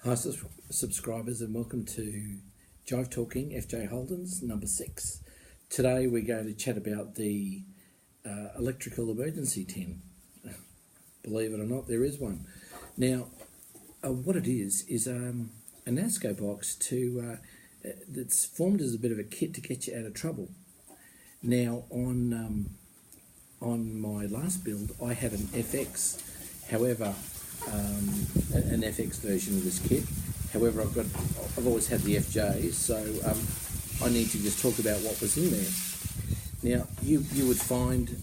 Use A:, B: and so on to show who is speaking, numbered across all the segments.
A: Hi subscribers, and welcome to Jive Talking FJ Holden's number 6. Today we're going to chat about the electrical emergency tin. Believe it or not, there is one. Now, what it is a Nasco box that's formed as a bit of a kit to get you out of trouble. Now, on my last build, I had an FX. However, an FX version of this kit. However, I've always had the FJ, so I need to just talk about what was in there. Now, you would find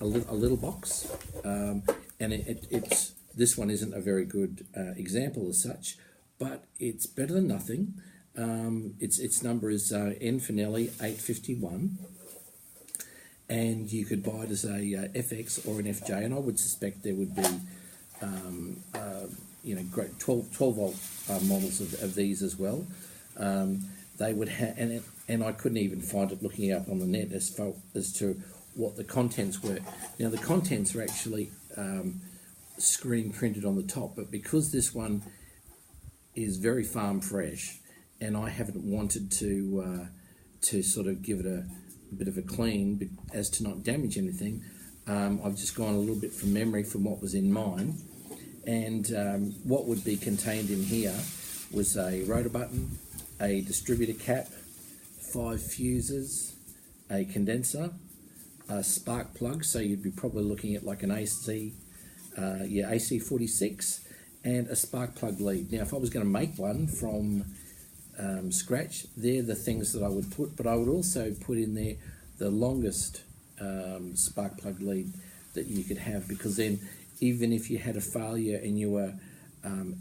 A: a little box, and it's this one isn't a very good example as such, but it's better than nothing. Its number is N for Nelly 851. And you could buy it as a FX or an FJ, and I would suspect there would be great 12 volt models of these as well. They would have, and I couldn't even find it looking up on the net as to what the contents were. Now the contents are actually screen printed on the top, but because this one is very farm fresh, and I haven't wanted to sort of give it a bit of a clean as to not damage anything, I've just gone a little bit from memory from what was in mine. And what would be contained in here was a rotor button, a distributor cap, 5 fuses, a condenser, a spark plug, so you'd be probably looking at like an AC46, and a spark plug lead. Now, if I was going to make one from scratch, they're the things that I would put, but I would also put in there the longest spark plug lead that you could have, because then even if you had a failure and you were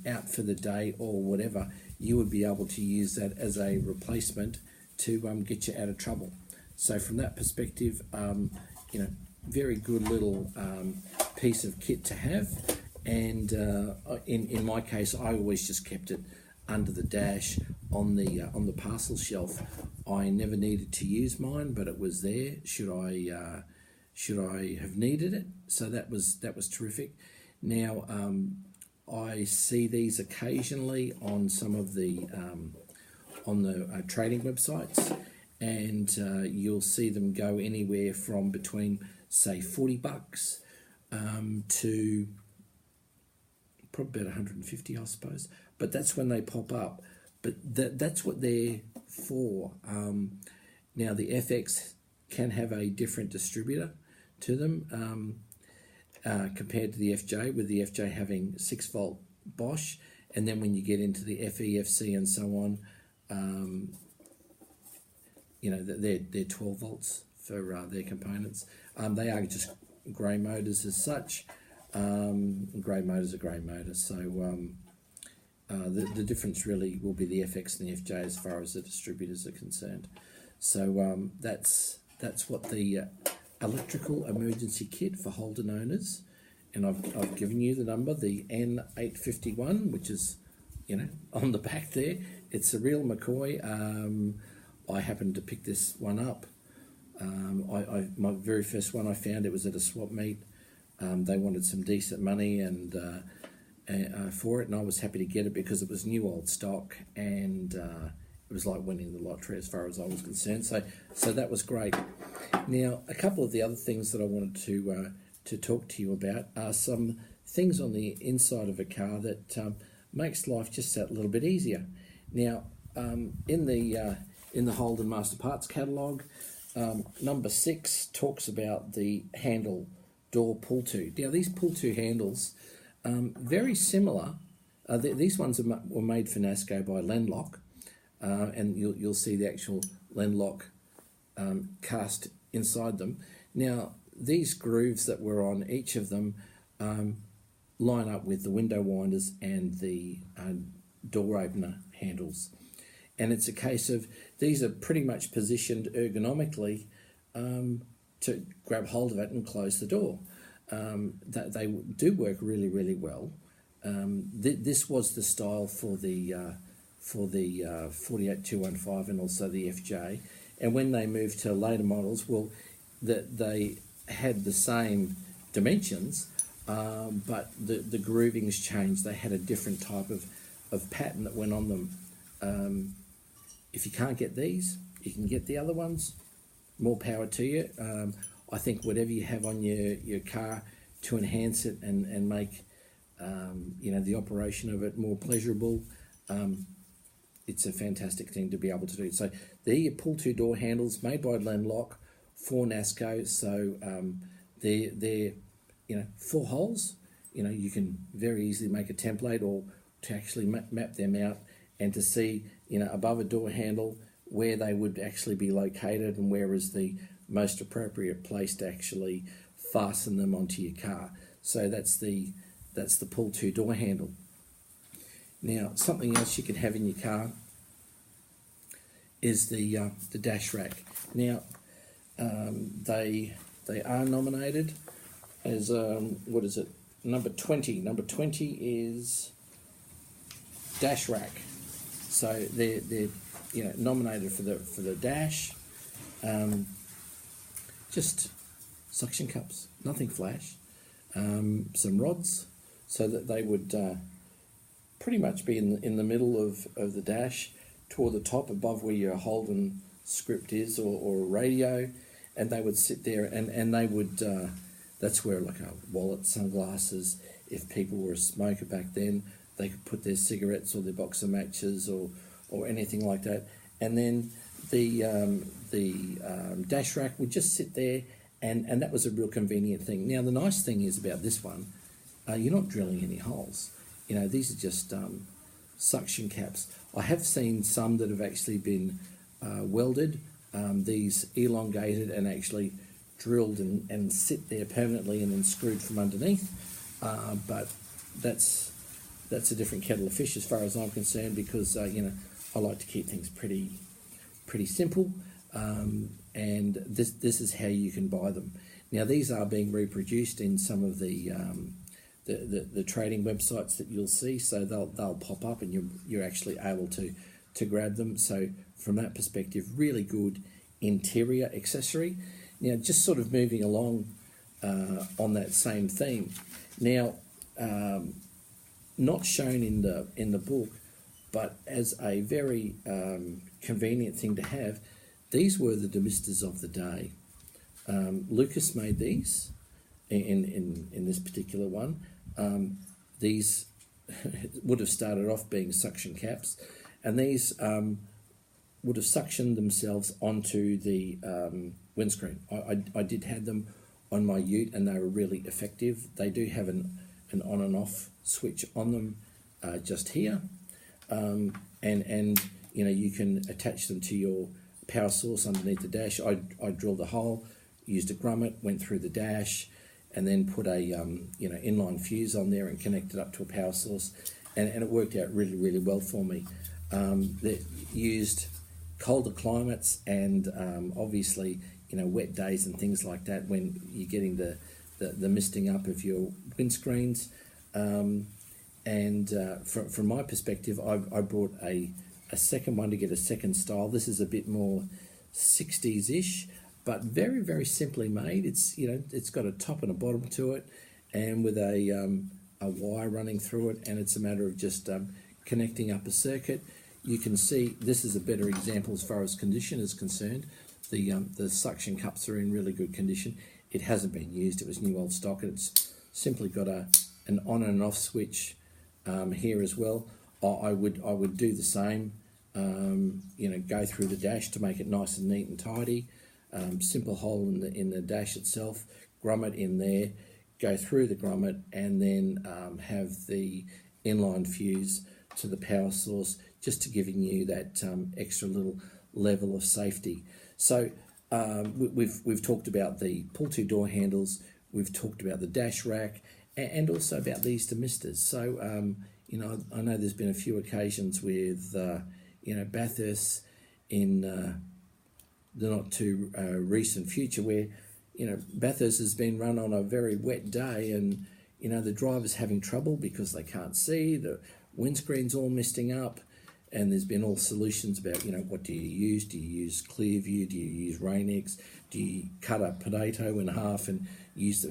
A: out for the day or whatever, you would be able to use that as a replacement to get you out of trouble. So from that perspective, very good little piece of kit to have. And in my case, I always just kept it under the dash on the parcel shelf. I never needed to use mine, but it was there should I have needed it. So that was terrific. Now I see these occasionally on some of the trading websites, and you'll see them go anywhere from between say $40 to probably about 150, I suppose. But that's when they pop up. But that's what they're for. Now the FX can have a different distributor to them compared to the FJ, with the FJ having 6 volt Bosch, and then when you get into the FEFC and so on, they're 12 volts for their components. They are just grey motors as such. Grey motors are grey motors, so the difference really will be the FX and the FJ as far as the distributors are concerned. So that's what the electrical emergency kit for Holden owners, and I've given you the number, the N851, which is on the back there. It's a real McCoy. I happened to pick this one up. My very first one I found, it was at a swap meet. They wanted some decent money and for it, and I was happy to get it because it was new old stock, and it was like winning the lottery as far as I was concerned. So that was great. Now, a couple of the other things that I wanted to talk to you about are some things on the inside of a car that makes life just that little bit easier. Now, in the Holden Master Parts catalogue, number 6 talks about the handle door pull-to. Now, these pull-to handles, very similar. These ones were made for Nasco by Lenlock, and you'll see the actual Lenlock cast inside them. Now, these grooves that were on each of them line up with the window winders and the door opener handles. And it's a case of these are pretty much positioned ergonomically to grab hold of it and close the door. They do work really, really well. This was the style for the 48215 and also the FJ. And when they moved to later models, they had the same dimensions, but the groovings changed. They had a different type of pattern that went on them. If you can't get these, you can get the other ones. More power to you. I think whatever you have on your car to enhance it and make the operation of it more pleasurable, it's a fantastic thing to be able to do. So they're your pull-to door handles made by Lenlock for Nasco. So they're 4 holes. You can very easily make a template or to actually map them out and to see above a door handle where they would actually be located and where is the most appropriate place to actually fasten them onto your car. So that's the pull-to door handle. Now, something else you can have in your car is the dash rack. Now, they are nominated as what is it? Number 20. Number 20 is dash rack. So they're nominated for the dash. Just suction cups, nothing flash. Some rods, so that they would pretty much be in the middle of the dash, toward the top above where your Holden script is or a radio, and they would sit there and they would that's where like a wallet, sunglasses, if people were a smoker back then, they could put their cigarettes or their box of matches or anything like that. And then the dash rack would just sit there, and that was a real convenient thing. Now, the nice thing is about this one, you're not drilling any holes. These are just suction caps. I have seen some that have actually been welded, these elongated and actually drilled and sit there permanently and then screwed from underneath. But that's a different kettle of fish as far as I'm concerned, because I like to keep things pretty simple, and this is how you can buy them. Now, these are being reproduced in some of the trading websites that you'll see, so they'll pop up and you're actually able to grab them. So from that perspective, really good interior accessory. Now, just sort of moving along on that same theme. Now, not shown in the book, but as a very convenient thing to have, these were the demisters of the day. Lucas made these in this particular one. These would have started off being suction caps, and these would have suctioned themselves onto the windscreen. I did have them on my ute, and they were really effective. They do have an on and off switch on them just here, and you can attach them to your power source underneath the dash. I drilled a hole, used a grommet, went through the dash, and then put a inline fuse on there and connected up to a power source, and it worked out really, really well for me. They used colder climates and obviously wet days and things like that when you're getting the misting up of your windscreens. From my perspective, I brought a second one to get a second style. This is a bit more 60s-ish, but very, very simply made. It's got a top and a bottom to it, and with a wire running through it, and it's a matter of just connecting up a circuit. You can see this is a better example as far as condition is concerned. The suction cups are in really good condition. It hasn't been used. It was new old stock. It's simply got an on and off switch here as well. I would do the same. Go through the dash to make it nice and neat and tidy. Simple hole in the dash itself. Grommet in there. Go through the grommet and then have the inline fuse to the power source, just to giving you that extra little level of safety. So we've talked about the pull-to door handles, we've talked about the dash rack, and also about these demisters. So I know there's been a few occasions with Bathurst in the not too recent future where Bathurst has been run on a very wet day, and the driver's having trouble because they can't see, the windscreen's all misting up, and there's been all solutions about, what do you use? Do you use Clearview? Do you use Rain-X? Do you cut a potato in half and use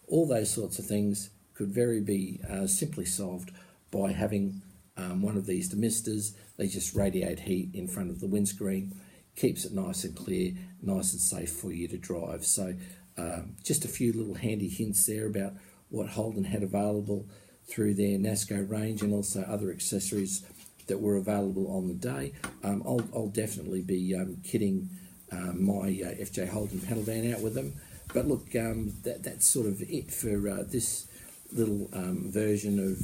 A: All those sorts of things could very be simply solved by having one of these demisters. They just radiate heat in front of the windscreen, keeps it nice and clear, nice and safe for you to drive. So just a few little handy hints there about what Holden had available through their Nasco range, and also other accessories that were available on the day. I'll definitely be kitting my FJ Holden pedal van out with them. But look, that's sort of it for this little version of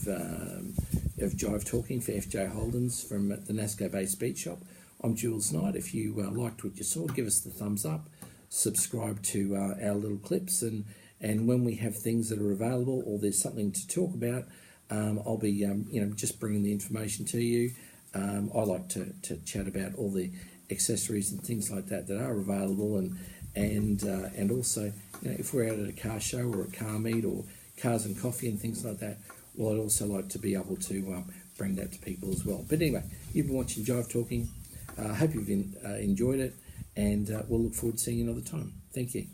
A: Jive Talking for FJ Holdens from the Nasco Bay Speed Shop. I'm Jules Knight. If you liked what you saw, give us the thumbs up, subscribe to our little clips, and when we have things that are available or there's something to talk about, I'll be just bringing the information to you. I like to chat about all the accessories and things like that are available, and also, if we're out at a car show or a car meet or cars and coffee and things like that, well, I'd also like to be able to bring that to people as well. But anyway, you've been watching Jive Talking. I hope you've enjoyed it, and we'll look forward to seeing you another time. Thank you.